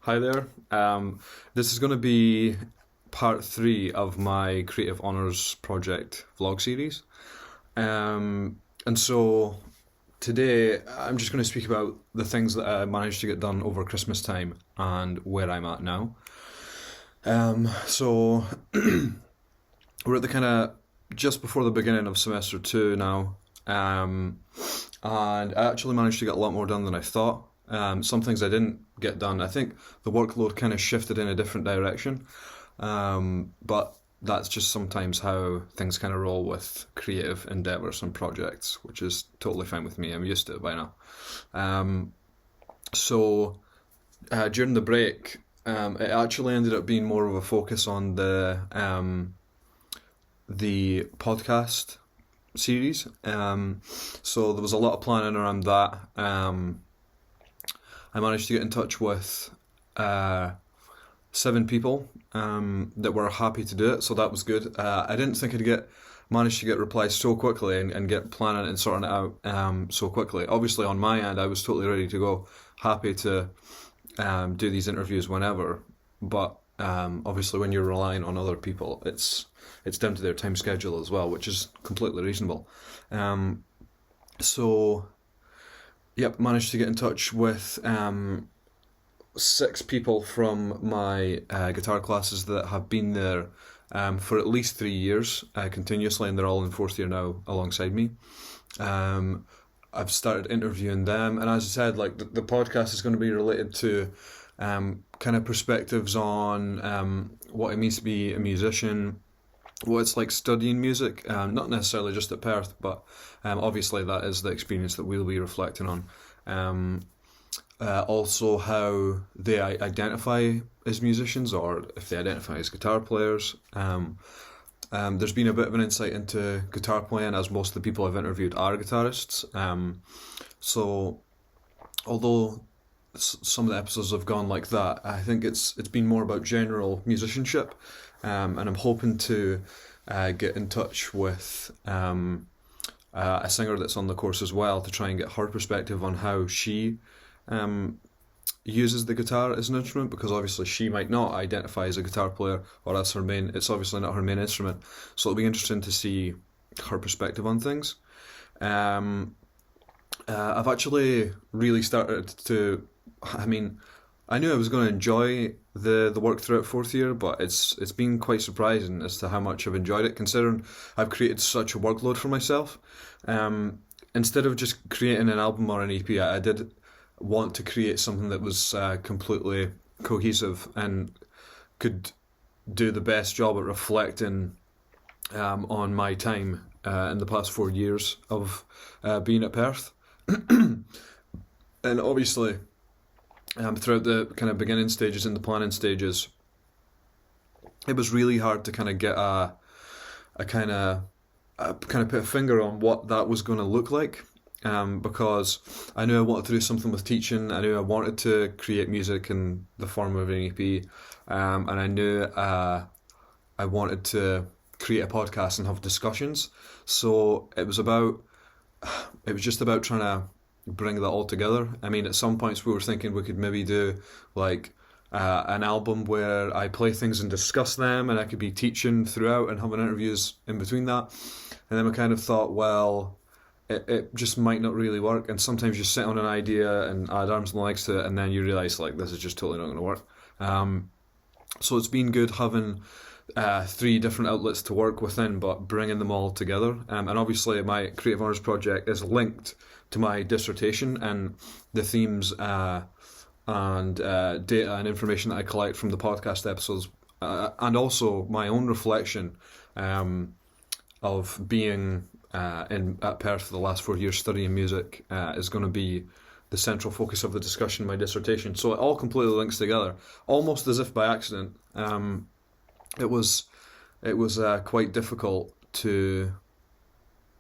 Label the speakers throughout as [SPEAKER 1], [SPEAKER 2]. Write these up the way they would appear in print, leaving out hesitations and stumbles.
[SPEAKER 1] Hi there. This is going to be part three of my Creative Honours Project vlog series. And so today I'm just going to speak about the things that I managed to get done over Christmas time and where I'm at now. So we're at the kind of just before the beginning of semester two now. And I actually managed to get a lot more done than I thought. Some things I didn't get done. I think the workload kind of shifted in a different direction, but that's just sometimes how things kind of roll with creative endeavours and projects, which is totally fine with me. I'm used to it by now. So during the break, it actually ended up being more of a focus on the podcast series. So there was a lot of planning around that. I managed to get in touch with 7 people that were happy to do it, so that was good. I didn't think I'd manage to get replies so quickly and get planning and sorting it out so quickly. Obviously, on my end, I was totally ready to go, happy to do these interviews whenever. But obviously, when you're relying on other people, it's down to their time schedule as well, which is completely reasonable. So. Yep, managed to get in touch with 6 people from my guitar classes that have been there for at least 3 years continuously, and they're all in 4th year now alongside me. I've started interviewing them, and as I said, like the podcast is going to be related to kind of perspectives on what it means to be a musician, what it's like studying music, not necessarily just at Perth, but obviously that is the experience that we'll be reflecting on. Also how they identify as musicians, or if they identify as guitar players. There's been a bit of an insight into guitar playing, as most of the people I've interviewed are guitarists. So although some of the episodes have gone like that, I think it's been more about general musicianship. And I'm hoping to get in touch with a singer that's on the course as well, to try and get her perspective on how she uses the guitar as an instrument, because obviously she might not identify as a guitar player, or that's her main. It's obviously not her main instrument, so it'll be interesting to see her perspective on things. I've actually really started to. I knew I was going to enjoy the work throughout 4th year, but it's been quite surprising as to how much I've enjoyed it, considering I've created such a workload for myself. Instead of just creating an album or an EP, I did want to create something that was completely cohesive and could do the best job at reflecting on my time in the past 4 years of being at Perth. And obviously, throughout the kind of beginning stages and the planning stages, it was really hard to kind of get a kind of put a finger on what that was going to look like, because I knew I wanted to do something with teaching. I knew I wanted to create music in the form of an EP, and I knew I wanted to create a podcast and have discussions. So it was just about trying to bring that all together. I mean, at some points we were thinking we could maybe do like an album where I play things and discuss them, and I could be teaching throughout and having interviews in between that. And then we kind of thought, well, it just might not really work. And sometimes you sit on an idea and add arms and legs to it, and then you realise like this is just totally not going to work. So it's been good having 3 different outlets to work within, but bringing them all together. And obviously my Creative Honours project is linked to my dissertation, and the themes and data and information that I collect from the podcast episodes, and also my own reflection of being at Perth for the last 4 years studying music, is going to be the central focus of the discussion in my dissertation. So it all completely links together, almost as if by accident. It was quite difficult to.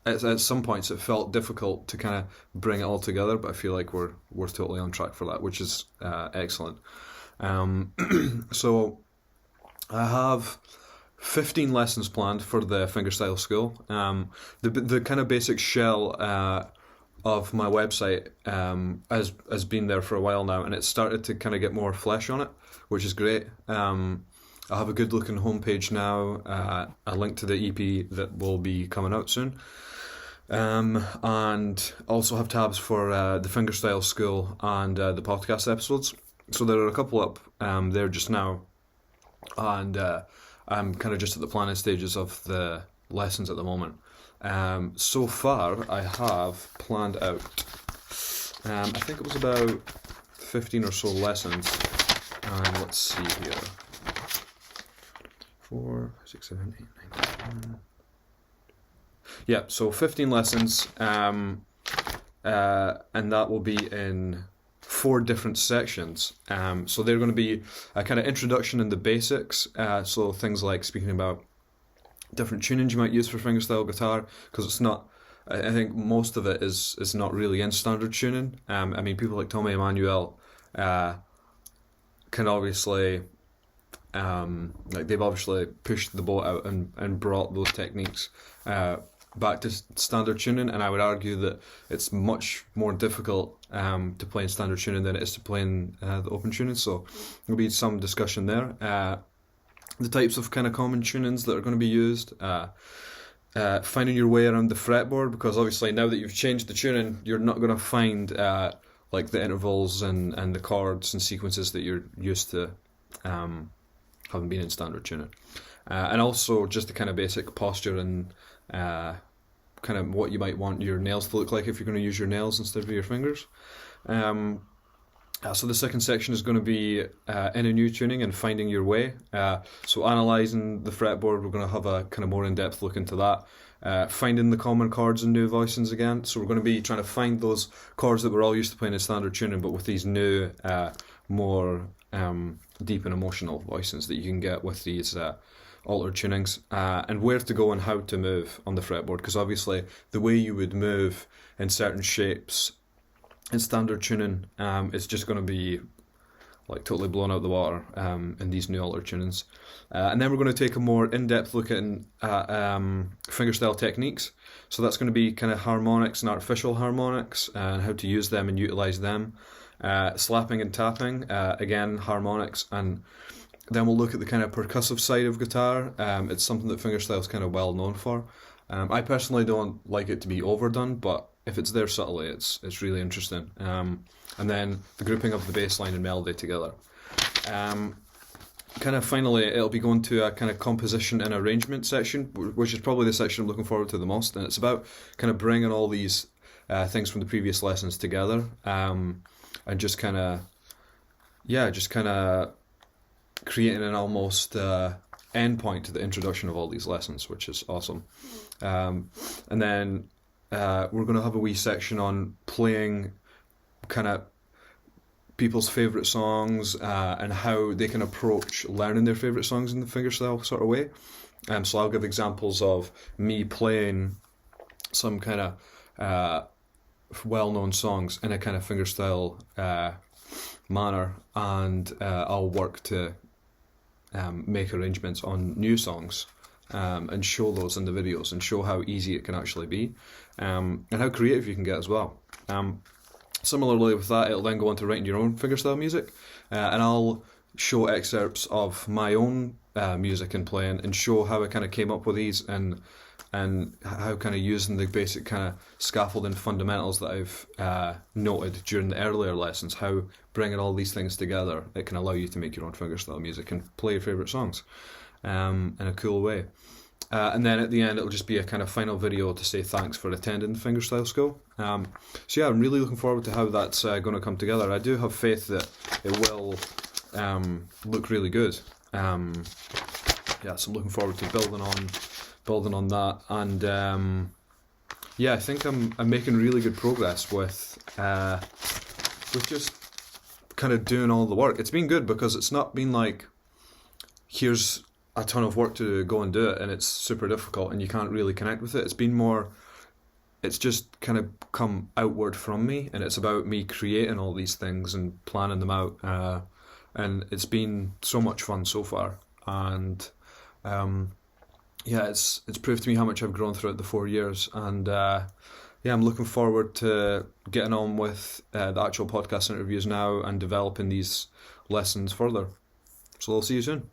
[SPEAKER 1] At some points, it felt difficult to kind of bring it all together, but I feel like we're totally on track for that, which is excellent. So I have 15 lessons planned for the fingerstyle school. The kind of basic shell of my website has been there for a while now, and it's started to kind of get more flesh on it, which is great. I have a good looking homepage now, a link to the EP that will be coming out soon, and also have tabs for the fingerstyle school and the podcast episodes. So there are a couple up there just now, and I'm kind of just at the planning stages of the lessons at the moment. So far, I have planned out, I think it was about 15 or so lessons, and let's see here, 4, 6, 7, 8, 9, 10. Yeah, so 15 lessons, and that will be in 4 different sections. So they're going to be a kind of introduction in the basics, so things like speaking about different tunings you might use for fingerstyle guitar, because it's not, I think most of it is not really in standard tuning. I mean, people like Tommy Emmanuel can obviously, like they've obviously pushed the boat out and brought those techniques back to standard tuning, and I would argue that it's much more difficult to play in standard tuning than it is to play in the open tuning, so there'll be some discussion there. The types of kind of common tunings that are going to be used, finding your way around the fretboard, because obviously now that you've changed the tuning, you're not going to find like the intervals and the chords and sequences that you're used to having been in standard tuning, and also just the kind of basic posture and kind of what you might want your nails to look like if you're going to use your nails instead of your fingers. So the second section is going to be in a new tuning and finding your way. So analysing the fretboard, we're going to have a kind of more in-depth look into that. Finding the common chords and new voicings again. So we're going to be trying to find those chords that we're all used to playing in standard tuning, but with these new, more deep and emotional voicings that you can get with these altered tunings, and where to go and how to move on the fretboard, because obviously the way you would move in certain shapes in standard tuning is just going to be like totally blown out the water in these new altered tunings. And then we're going to take a more in-depth look at fingerstyle techniques. So that's going to be kind of harmonics and artificial harmonics and how to use them and utilise them. Slapping and tapping, again harmonics, and then we'll look at the kind of percussive side of guitar. It's something that fingerstyle is kind of well known for. I personally don't like it to be overdone, but if it's there subtly, it's really interesting. And then the grouping of the bass line and melody together. Kind of finally, it'll be going to a kind of composition and arrangement section, which is probably the section I'm looking forward to the most. And it's about kind of bringing all these things from the previous lessons together, and just kind of creating an almost end point to the introduction of all these lessons, which is awesome. And then we're going to have a wee section on playing kind of people's favourite songs and how they can approach learning their favourite songs in the fingerstyle sort of way. So I'll give examples of me playing some kind of well-known songs in a kind of fingerstyle manner, and I'll work to make arrangements on new songs and show those in the videos and show how easy it can actually be, and how creative you can get as well. Similarly with that, it'll then go on to writing your own fingerstyle music, and I'll show excerpts of my own music and playing and show how I kind of came up with these, and how kind of using the basic kind of scaffolding fundamentals that I've noted during the earlier lessons, how bringing all these things together, it can allow you to make your own fingerstyle music and play your favourite songs in a cool way. And then at the end, it'll just be a kind of final video to say thanks for attending the fingerstyle school. So yeah, I'm really looking forward to how that's going to come together. I do have faith that it will look really good. Yeah, so I'm looking forward to building on that, and yeah, I think I'm making really good progress with just kind of doing all the work. It's been good because it's not been like here's a ton of work to go and do it and it's super difficult and you can't really connect with it. It's been more, it's just kind of come outward from me, and it's about me creating all these things and planning them out, and it's been so much fun so far, and yeah, it's proved to me how much I've grown throughout the 4 years, and yeah, I'm looking forward to getting on with the actual podcast interviews now and developing these lessons further. So I'll see you soon.